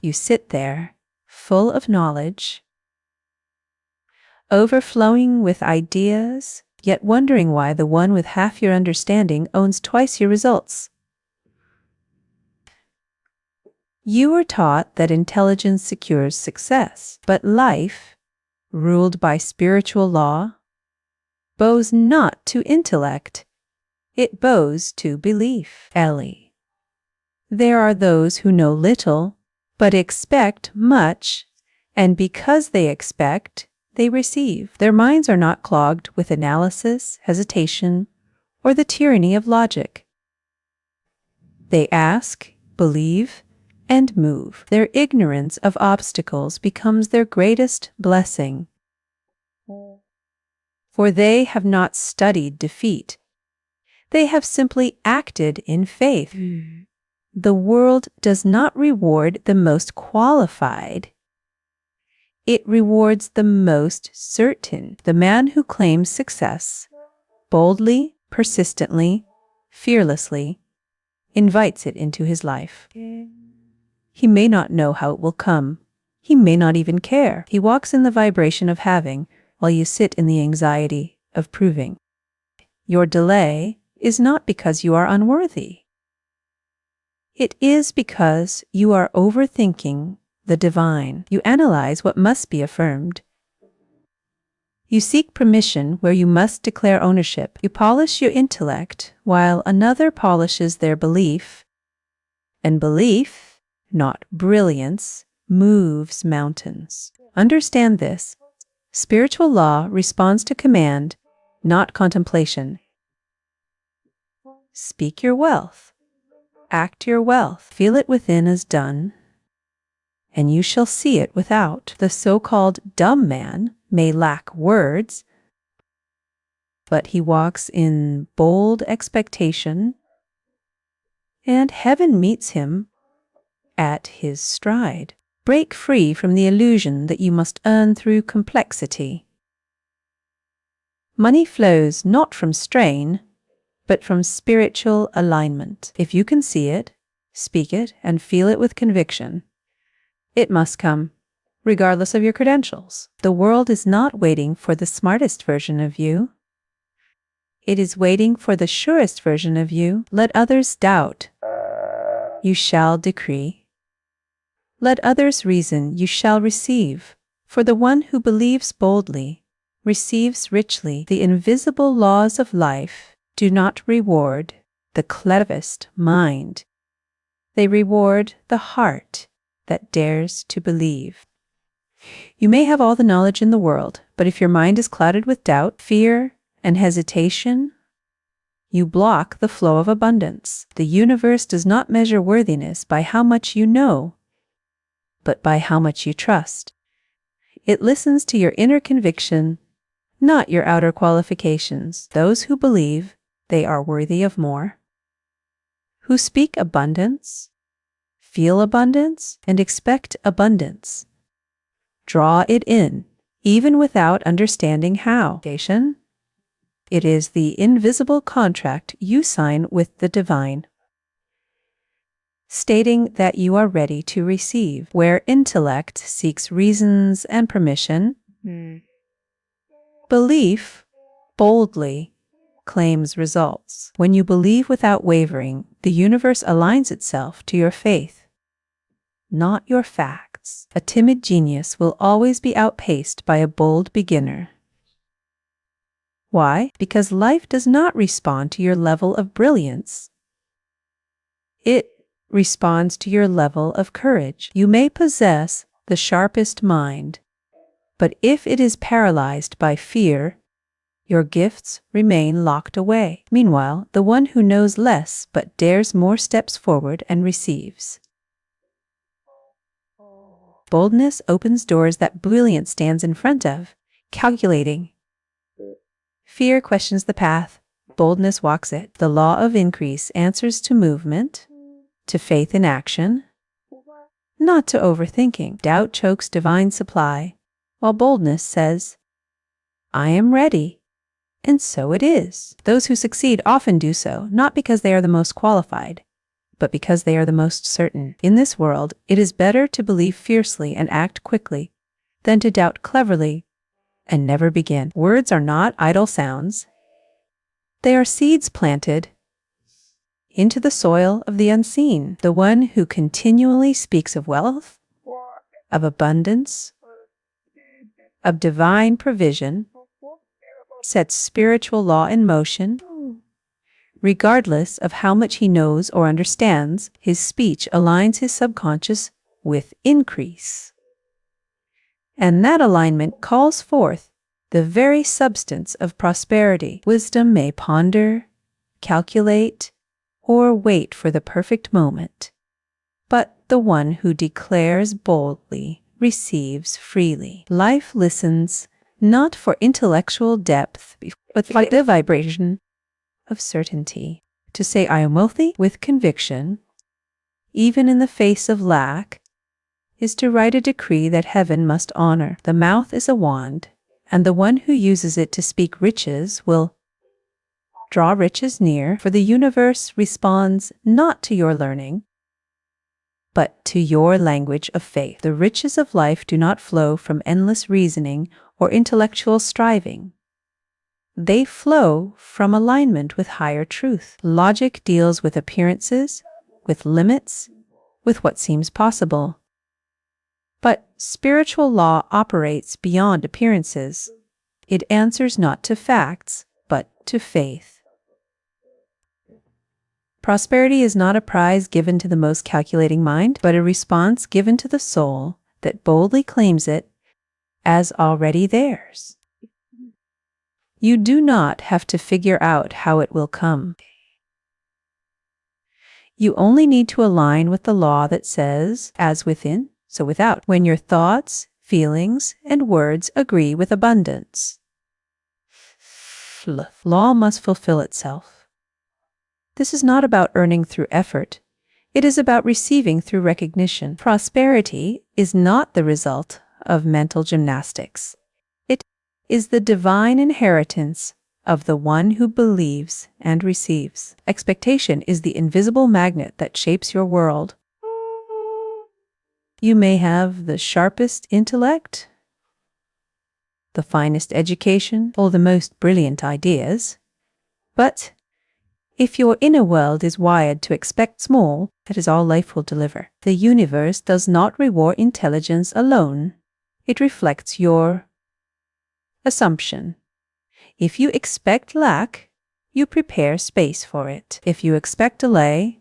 You sit there, full of knowledge, overflowing with ideas, yet wondering why the one with half your understanding owns twice your results. You were taught that intelligence secures success, but life, ruled by spiritual law, bows not to intellect, it bows to belief. Ellie. There are those who know little, but expect much, and because they expect, they receive. Their minds are not clogged with analysis, hesitation, or the tyranny of logic. They ask, believe, and move. Their ignorance of obstacles becomes their greatest blessing. For they have not studied defeat. They have simply acted in faith. The world does not reward the most qualified. It rewards the most certain. The man who claims success, boldly, persistently, fearlessly, invites it into his life. He may not know how it will come. He may not even care. He walks in the vibration of having, while you sit in the anxiety of proving. Your delay is not because you are unworthy. It is because you are overthinking the divine. You analyze what must be affirmed. You seek permission where you must declare ownership. You polish your intellect while another polishes their belief. And belief, not brilliance, moves mountains. Understand this. Spiritual law responds to command, not contemplation. Speak your wealth. Act your wealth. Feel it within as done, and you shall see it without. The so-called dumb man may lack words, but he walks in bold expectation, and heaven meets him at his stride. Break free from the illusion that you must earn through complexity. Money flows not from strain, but from spiritual alignment. If you can see it, speak it, and feel it with conviction, it must come, regardless of your credentials. The world is not waiting for the smartest version of you. It is waiting for the surest version of you. Let others doubt. You shall decree. Let others reason, you shall receive. For the one who believes boldly receives richly. The invisible laws of life do not reward the cleverest mind. They reward the heart that dares to believe. You may have all the knowledge in the world, but if your mind is clouded with doubt, fear, and hesitation, you block the flow of abundance. The universe does not measure worthiness by how much you know, but by how much you trust. It listens to your inner conviction, not your outer qualifications. Those who believe they are worthy of more, who speak abundance, feel abundance, and expect abundance, draw it in, even without understanding how. It is the invisible contract you sign with the divine, stating that you are ready to receive. Where intellect seeks reasons and permission, belief boldly claims results. When you believe without wavering, the universe aligns itself to your faith, not your facts. A timid genius will always be outpaced by a bold beginner. Why? Because life does not respond to your level of brilliance. It responds to your level of courage. You may possess the sharpest mind, but if it is paralyzed by fear, your gifts remain locked away. Meanwhile, the one who knows less but dares more steps forward and receives. Boldness opens doors that brilliance stands in front of, calculating. Fear questions the path. Boldness walks it. The law of increase answers to movement, to faith in action, not to overthinking. Doubt chokes divine supply, while boldness says, I am ready. And so it is. Those who succeed often do so, not because they are the most qualified, but because they are the most certain. In this world, it is better to believe fiercely and act quickly than to doubt cleverly and never begin. Words are not idle sounds. They are seeds planted into the soil of the unseen. The one who continually speaks of wealth, of abundance, of divine provision, sets spiritual law in motion. Regardless of how much he knows or understands, his speech aligns his subconscious with increase. And that alignment calls forth the very substance of prosperity. Wisdom may ponder, calculate, or wait for the perfect moment, but the one who declares boldly receives freely. Life listens not for intellectual depth, but for the vibration of certainty. To say I am wealthy with conviction, even in the face of lack, is to write a decree that heaven must honor. The mouth is a wand, and the one who uses it to speak riches will draw riches near, for the universe responds not to your learning, but to your language of faith. The riches of life do not flow from endless reasoning or intellectual striving. They flow from alignment with higher truth. Logic deals with appearances, with limits, with what seems possible. But spiritual law operates beyond appearances. It answers not to facts, but to faith. Prosperity is not a prize given to the most calculating mind, but a response given to the soul that boldly claims it as already theirs. You do not have to figure out how it will come. You only need to align with the law that says, as within, so without. When your thoughts, feelings, and words agree with abundance, law must fulfill itself. This is not about earning through effort. It is about receiving through recognition. Prosperity is not the result of mental gymnastics. It is the divine inheritance of the one who believes and receives. Expectation is the invisible magnet that shapes your world. You may have the sharpest intellect, the finest education, or the most brilliant ideas, but if your inner world is wired to expect small, that is all life will deliver. The universe does not reward intelligence alone. It reflects your assumption. If you expect lack, you prepare space for it. If you expect delay,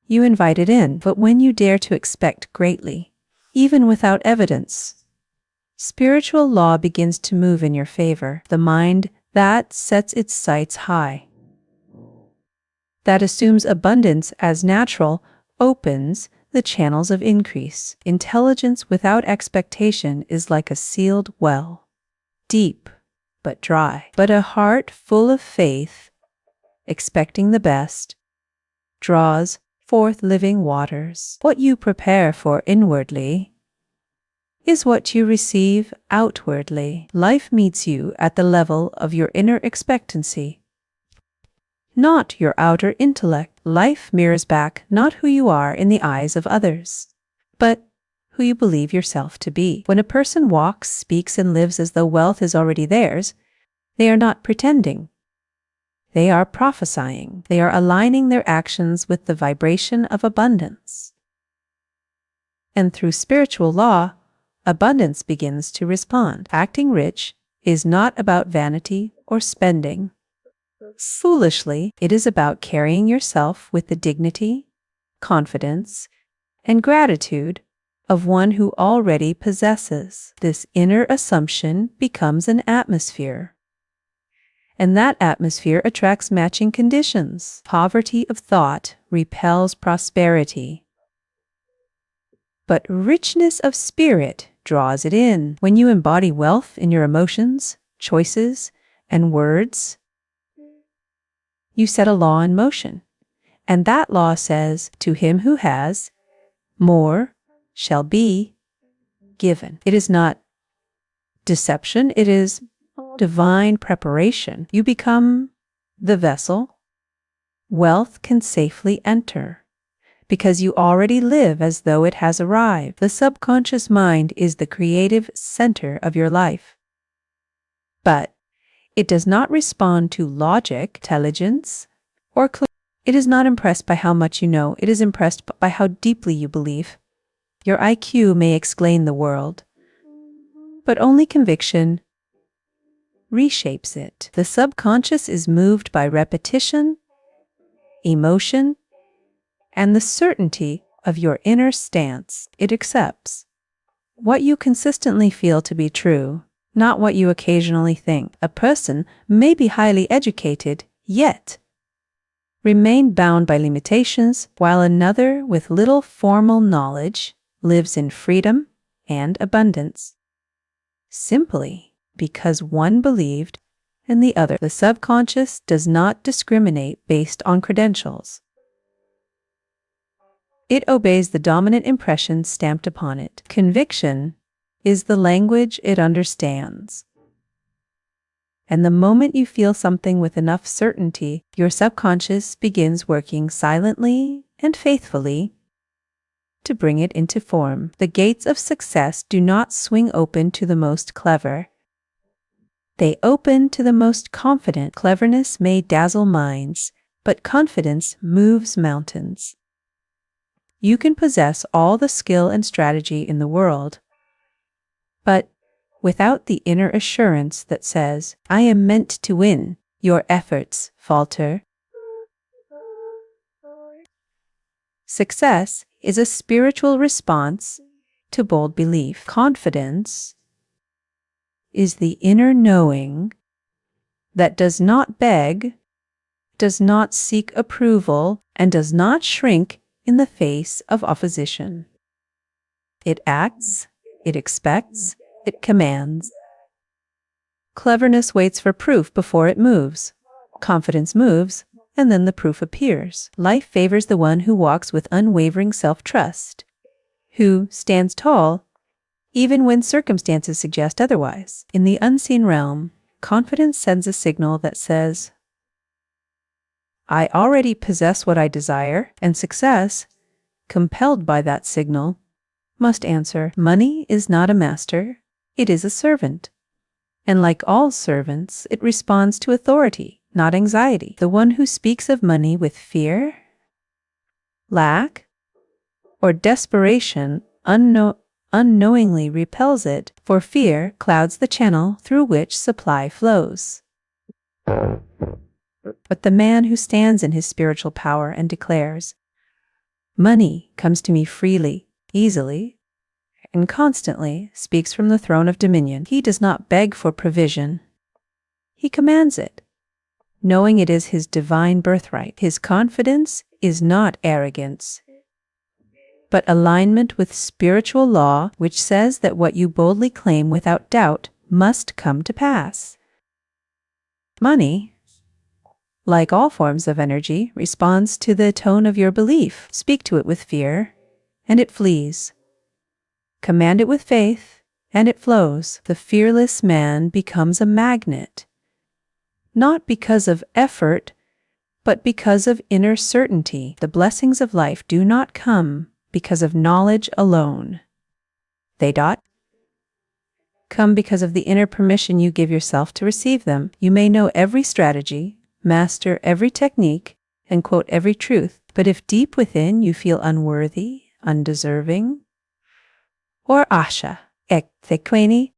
you invite it in. But when you dare to expect greatly, even without evidence, spiritual law begins to move in your favor. The mind that sets its sights high, that assumes abundance as natural, opens the channels of increase. Intelligence without expectation is like a sealed well, deep but dry. But a heart full of faith, expecting the best, draws forth living waters. What you prepare for inwardly is what you receive outwardly. Life meets you at the level of your inner expectancy, not your outer intellect. Life mirrors back not who you are in the eyes of others, but who you believe yourself to be. When a person walks, speaks, and lives as though wealth is already theirs, they are not pretending. They are prophesying. They are aligning their actions with the vibration of abundance. And through spiritual law, abundance begins to respond. Acting rich is not about vanity or spending foolishly. It is about carrying yourself with the dignity, confidence, and gratitude of one who already possesses. This inner assumption becomes an atmosphere, and that atmosphere attracts matching conditions. Poverty of thought repels prosperity, but richness of spirit draws it in. When you embody wealth in your emotions, choices, and words, you set a law in motion, and that law says, to him who has, more shall be given. It is not deception, it is divine preparation. You become the vessel wealth can safely enter, because you already live as though it has arrived. The subconscious mind is the creative center of your life. But it does not respond to logic, intelligence, or clue. It is not impressed by how much you know. It is impressed by how deeply you believe. Your IQ may explain the world, but only conviction reshapes it. The subconscious is moved by repetition, emotion, and the certainty of your inner stance. It accepts what you consistently feel to be true, not what you occasionally think. A person may be highly educated, yet remain bound by limitations, while another with little formal knowledge lives in freedom and abundance, simply because one believed in the other. The subconscious does not discriminate based on credentials. It obeys the dominant impression stamped upon it. Conviction is the language it understands. And the moment you feel something with enough certainty, your subconscious begins working silently and faithfully to bring it into form. The gates of success do not swing open to the most clever. They open to the most confident. Cleverness may dazzle minds, but confidence moves mountains. You can possess all the skill and strategy in the world, but without the inner assurance that says, "I am meant to win," your efforts falter. Success is a spiritual response to bold belief. Confidence is the inner knowing that does not beg, does not seek approval, and does not shrink in the face of opposition. It acts, it expects, it commands. Cleverness waits for proof before it moves. Confidence moves, and then the proof appears. Life favors the one who walks with unwavering self-trust, who stands tall even when circumstances suggest otherwise. In the unseen realm, confidence sends a signal that says, "I already possess what I desire," and success, compelled by that signal, must answer, "Money is not a master, it is a servant." And like all servants, it responds to authority, not anxiety. The one who speaks of money with fear, lack, or desperation unknowingly repels it, for fear clouds the channel through which supply flows. But the man who stands in his spiritual power and declares, "Money comes to me freely, easily, and constantly," speaks from the throne of dominion. He does not beg for provision. He commands it, knowing it is his divine birthright. His confidence is not arrogance, but alignment with spiritual law, which says that what you boldly claim without doubt must come to pass. Money, like all forms of energy, responds to the tone of your belief. Speak to it with fear, and it flees. Command it with faith, and it flows. The fearless man becomes a magnet, not because of effort, but because of inner certainty. The blessings of life do not come because of knowledge alone. They come because of the inner permission you give yourself to receive them. You may know every strategy, master every technique, and quote every truth, but if deep within you feel unworthy, undeserving, or asha, ekthekweni,